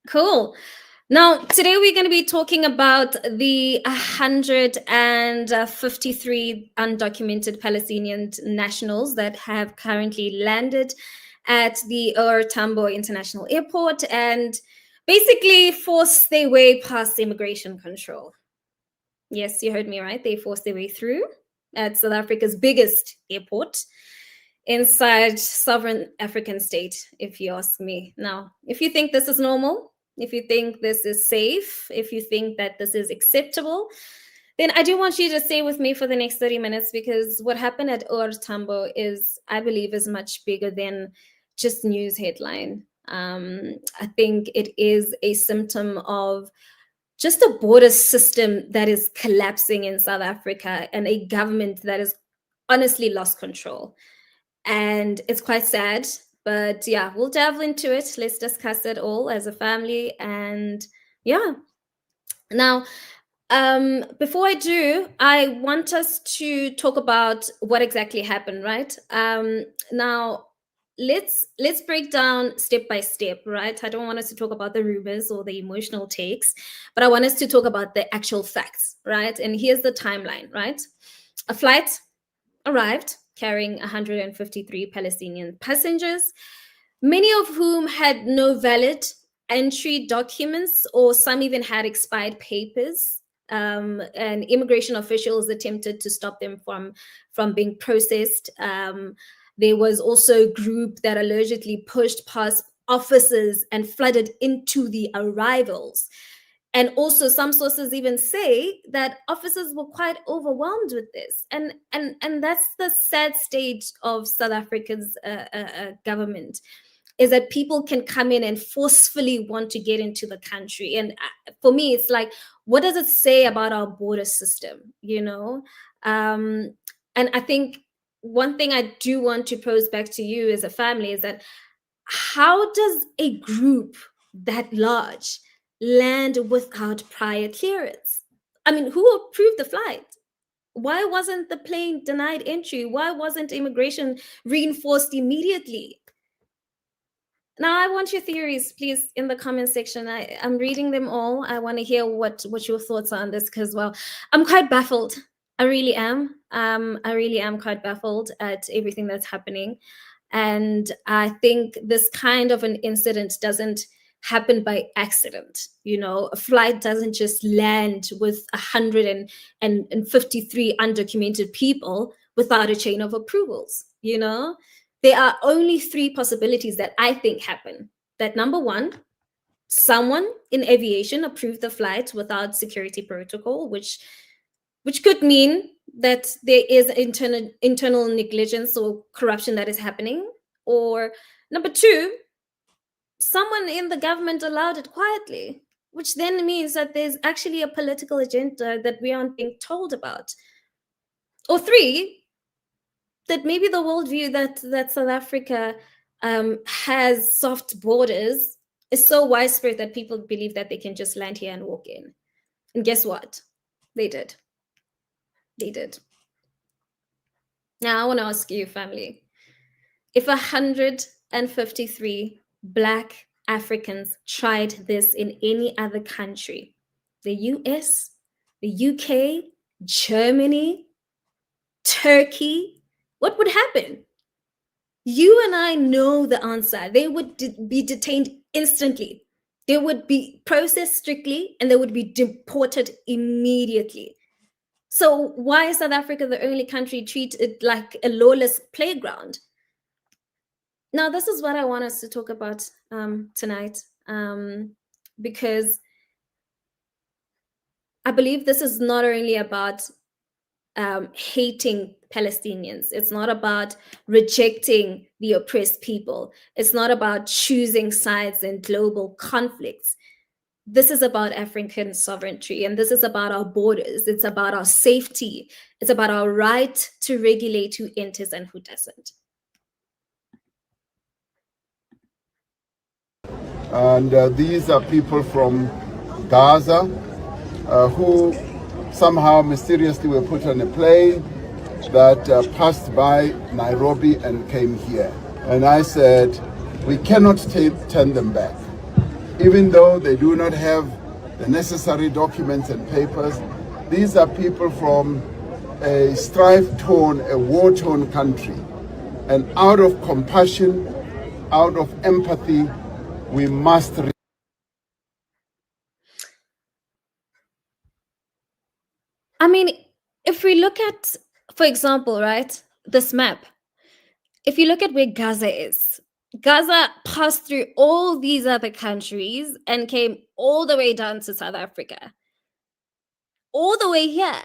Cool. Now, today we're going to be talking about the 153 undocumented Palestinian nationals that have currently landed at the Tambo International Airport and basically forced their way past immigration control. Yes, you heard me right. They forced their way through at South Africa's biggest airport inside sovereign African state, if you ask me. Now, if you think this is normal, if you think this is safe, if you think that this is acceptable, then I do want you to stay with me for the next 30 minutes, because what happened at Tambo is, I believe, is much bigger than just news headline. I think it is a symptom of just a border system that is collapsing in South Africa and a government that has honestly lost control. And it's quite sad, but yeah, we'll delve into it. Let's discuss it all as a family. And yeah, now, before I do, I want us to talk about what exactly happened, right? Now, let's break down step by step, right? I don't want us to talk about the rumors or the emotional takes, but I want us to talk about the actual facts, right? And here's the timeline, right? A flight arrived carrying 153 Palestinian passengers, many of whom had no valid entry documents, or some even had expired papers. And immigration officials attempted to stop them from being processed. There was also a group that allegedly pushed past officers and flooded into the arrivals. And also, some sources even say that officers were quite overwhelmed with this, and that's the sad state of South Africa's government, is that people can come in and forcefully want to get into the country. And for me, it's like, what does it say about our border system? And I think one thing I do want to pose back to you as a family is that, how does a group that large land without prior clearance? I mean, who approved the flight? Why wasn't the plane denied entry? Why wasn't immigration reinforced immediately? Now, I want your theories, please, in the comment section. I'm reading them all. I want to hear what your thoughts are on this, because, well, I'm quite baffled. I really am. I really am quite baffled at everything that's happening. And I think this kind of an incident doesn't happen by accident. A flight doesn't just land with 153 undocumented people without a chain of approvals. There are only three possibilities that I think happen. That, number one, someone in aviation approved the flight without security protocol, which could mean that there is internal negligence or corruption that is happening. Or number two, someone in the government allowed it quietly, which then means that there's actually a political agenda that we aren't being told about. Or three, that maybe the worldview that South Africa has soft borders is so widespread that people believe that they can just land here and walk in. And guess what? They did. They did. Now, I want to ask you, family, if 153 Black Africans tried this in any other country, the US, the UK, Germany, Turkey, what would happen? You and I know the answer. They would be detained instantly. They would be processed strictly, and they would be deported immediately. So why is South Africa the only country treated like a lawless playground? Now, this is what I want us to talk about tonight, because I believe this is not only about hating Palestinians. It's not about rejecting the oppressed people. It's not about choosing sides in global conflicts. This is about African sovereignty, and this is about our borders. It's about our safety. It's about our right to regulate who enters and who doesn't. And these are people from Gaza who somehow mysteriously were put on a plane that passed by Nairobi and came here. And I said, we cannot turn them back. even though they do not have the necessary documents and papers. These are people from a strife-torn, a war-torn country. And out of compassion, out of empathy, we must. I mean, if we look at, for example, right, this map, if you look at where Gaza is, Gaza passed through all these other countries and came all the way down to South Africa. All the way here.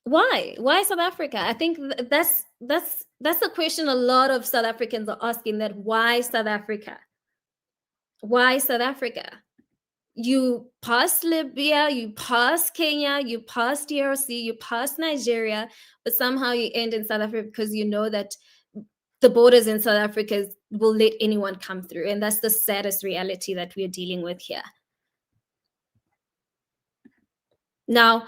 Why? Why South Africa? I think that's the question a lot of South Africans are asking, that why South Africa? Why South Africa? You pass Libya, you pass Kenya, you pass DRC, you pass Nigeria, but somehow you end in South Africa because you know that the borders in South Africa will let anyone come through. And that's the saddest reality that we're dealing with here. Now,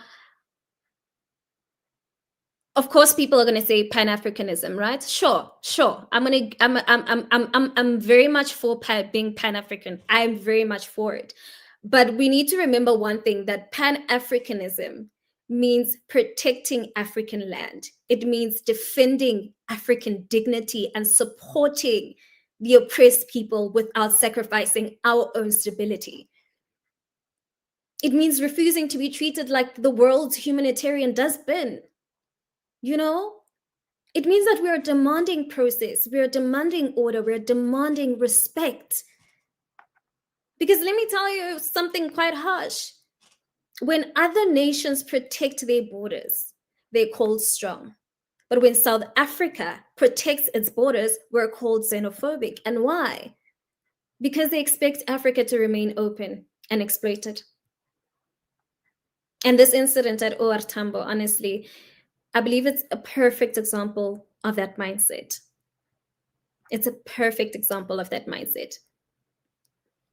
of course, people are going to say Pan-Africanism, right? Sure. I'm very much for being Pan-African. I'm very much for it. But we need to remember one thing, that Pan-Africanism means protecting African land. It means defending African dignity and supporting the oppressed people without sacrificing our own stability. It means refusing to be treated like the world's humanitarian dustbin. You know, it means that we're demanding process, we're demanding order, we're demanding respect. Because let me tell you something quite harsh. When other nations protect their borders, they're called strong. But when South Africa protects its borders, we're called xenophobic. And why? Because they expect Africa to remain open and exploited. And this incident at OR Tambo, honestly, I believe it's a perfect example of that mindset. It's a perfect example of that mindset.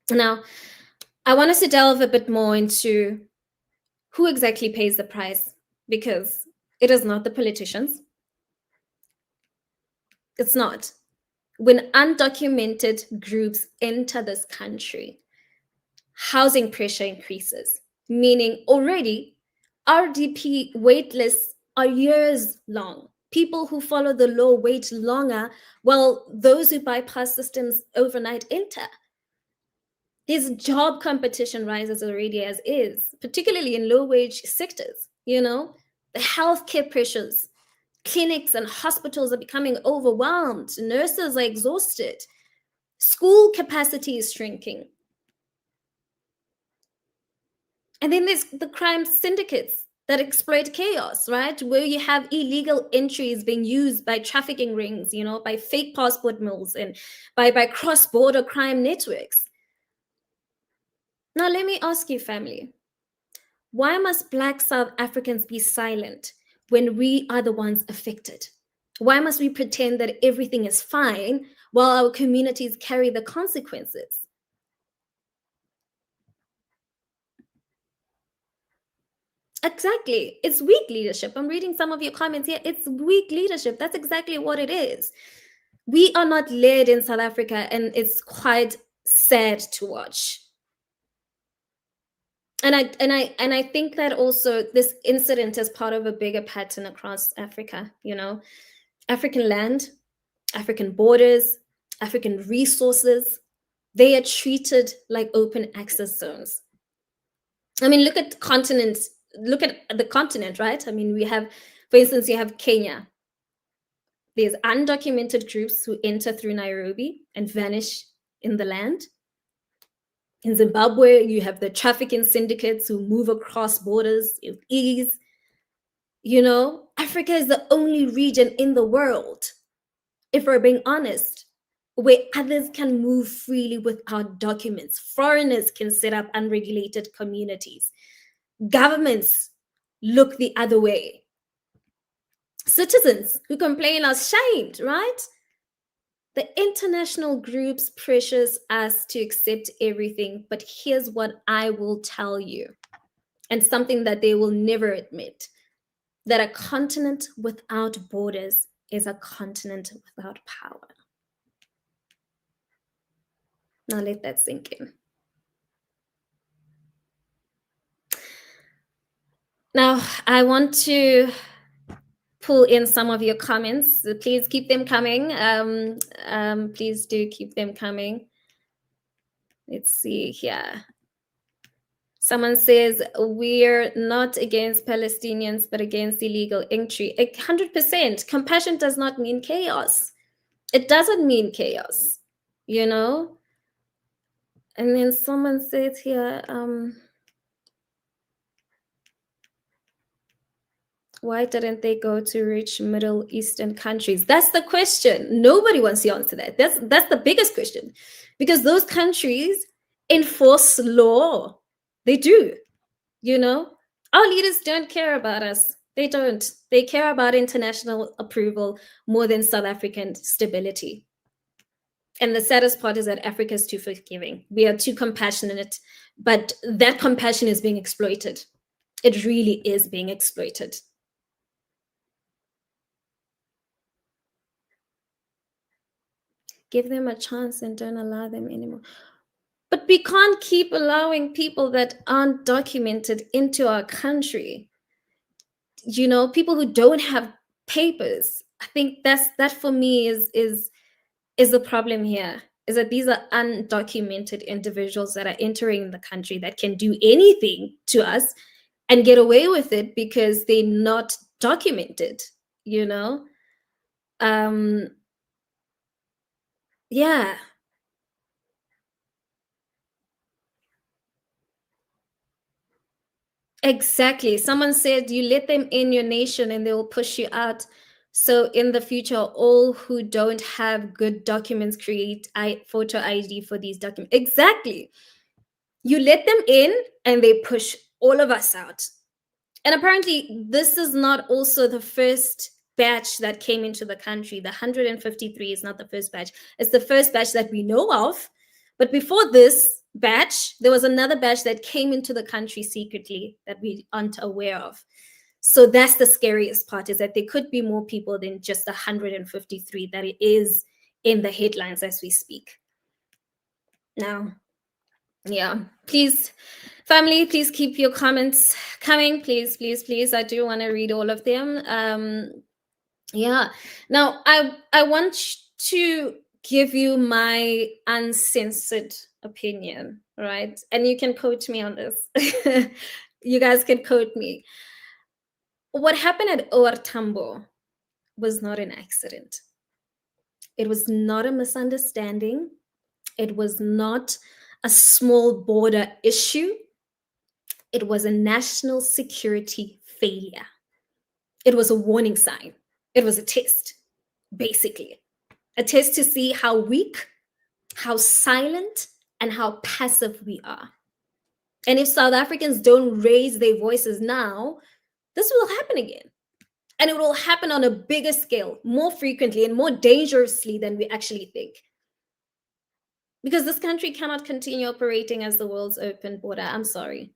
Now, I want us to delve a bit more into who exactly pays the price, because it is not the politicians. It's not. When undocumented groups enter this country, housing pressure increases, meaning already RDP wait lists are years long. People who follow the law wait longer, while those who bypass systems overnight enter. His job competition rises already as is, particularly in low-wage sectors. You know, the healthcare pressures, clinics and hospitals are becoming overwhelmed. Nurses are exhausted. School capacity is shrinking. And then there's the crime syndicates that exploit chaos, right? Where you have illegal entries being used by trafficking rings, you know, by fake passport mills and by cross-border crime networks. Now, let me ask you, family, why must Black South Africans be silent when we are the ones affected? Why must we pretend that everything is fine while our communities carry the consequences? Exactly. It's weak leadership. I'm reading some of your comments here. It's weak leadership. That's exactly what it is. We are not led in South Africa, and it's quite sad to watch. And I think that also this incident is part of a bigger pattern across Africa. You know, African land, African borders, African resources, they are treated like open access zones. I mean, look at the continent. Look at the continent, right? I mean, we have, for instance, you have Kenya. There's undocumented groups who enter through Nairobi and vanish in the land. In Zimbabwe, you have the trafficking syndicates who move across borders with ease. You know, Africa is the only region in the world, if we're being honest, where others can move freely without documents. Foreigners can set up unregulated communities. Governments look the other way. Citizens who complain are shamed, right? The international groups pressures us to accept everything, but here's what I will tell you, and something that they will never admit, that a continent without borders is a continent without power. Now let that sink in. Now, I want to pull in some of your comments. Please keep them coming. Please do keep them coming. Let's see here. Someone says, we're not against Palestinians, but against illegal entry. 100%. Compassion does not mean chaos. It doesn't mean chaos, you know? And then someone says here, why didn't they go to rich Middle Eastern countries? That's the question. Nobody wants to answer that. That's the biggest question, because those countries enforce law. They do, you know? Our leaders don't care about us. They don't. They care about international approval more than South African stability. And the saddest part is that Africa is too forgiving. We are too compassionate, but that compassion is being exploited. It really is being exploited. Give them a chance and don't allow them anymore. But we can't keep allowing people that aren't documented into our country. You know, people who don't have papers. I think that for me is the problem here, is that these are undocumented individuals that are entering the country that can do anything to us and get away with it because they're not documented, you know? Yeah. Exactly. Someone said you let them in your nation and they will push you out. So in the future, all who don't have good documents create photo ID for these documents. Exactly. You let them in and they push all of us out. And apparently, this is not also the first batch that came into the country. The 153 is not the first batch. It's the first batch that we know of. But before this batch, there was another batch that came into the country secretly that we aren't aware of. So that's the scariest part, is that there could be more people than just 153 that it is in the headlines as we speak. Now, yeah, please, family, please keep your comments coming. Please, please, please. I do want to read all of them. Yeah. Now, I want to give you my uncensored opinion, right? And you can quote me on this. You guys can quote me. What happened at Tambo was not an accident. It was not a misunderstanding. It was not a small border issue. It was a national security failure. It was a warning sign. It was a test, basically. A test to see how weak, how silent, and how passive we are. And if South Africans don't raise their voices now, this will happen again. And it will happen on a bigger scale, more frequently, and more dangerously than we actually think. Because this country cannot continue operating as the world's open border. I'm sorry.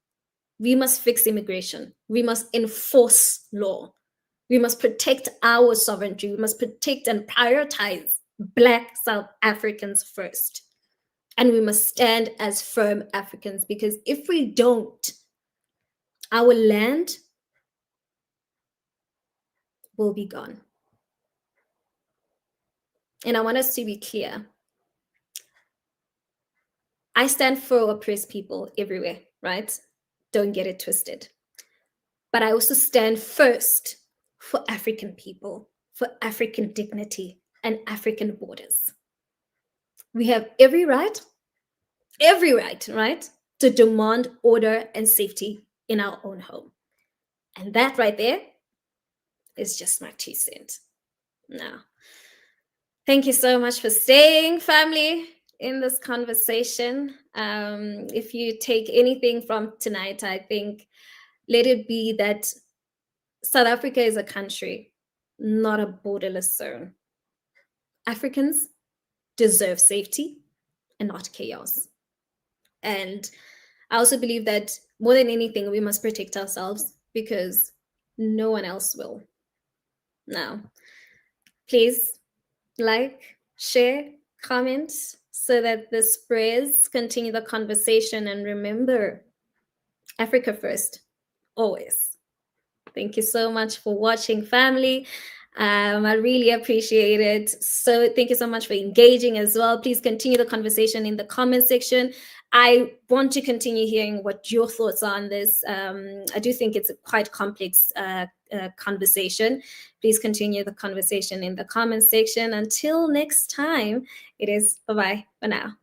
We must fix immigration. We must enforce law. We must protect our sovereignty. We must protect and prioritize Black South Africans first. And we must stand as firm Africans, because if we don't, our land will be gone. And I want us to be clear. I stand for oppressed people everywhere, right? Don't get it twisted. But I also stand first for African people, for African dignity and African borders. We have every right, right, to demand order and safety in our own home. And that right there is just my 2 cents. Now, thank you so much for staying, family, in this conversation. If you take anything from tonight, I think let it be that South Africa is a country, not a borderless zone. Africans deserve safety and not chaos. And I also believe that more than anything, we must protect ourselves, because no one else will. Now, please like, share, comment, so that the spreads continue the conversation. And remember, Africa first, always. Thank you so much for watching, family. I really appreciate it. So thank you so much for engaging as well. Please continue the conversation in the comment section. I want to continue hearing what your thoughts are on this. I do think it's a quite complex conversation. Please continue the conversation in the comment section. Until next time, it is bye-bye for now.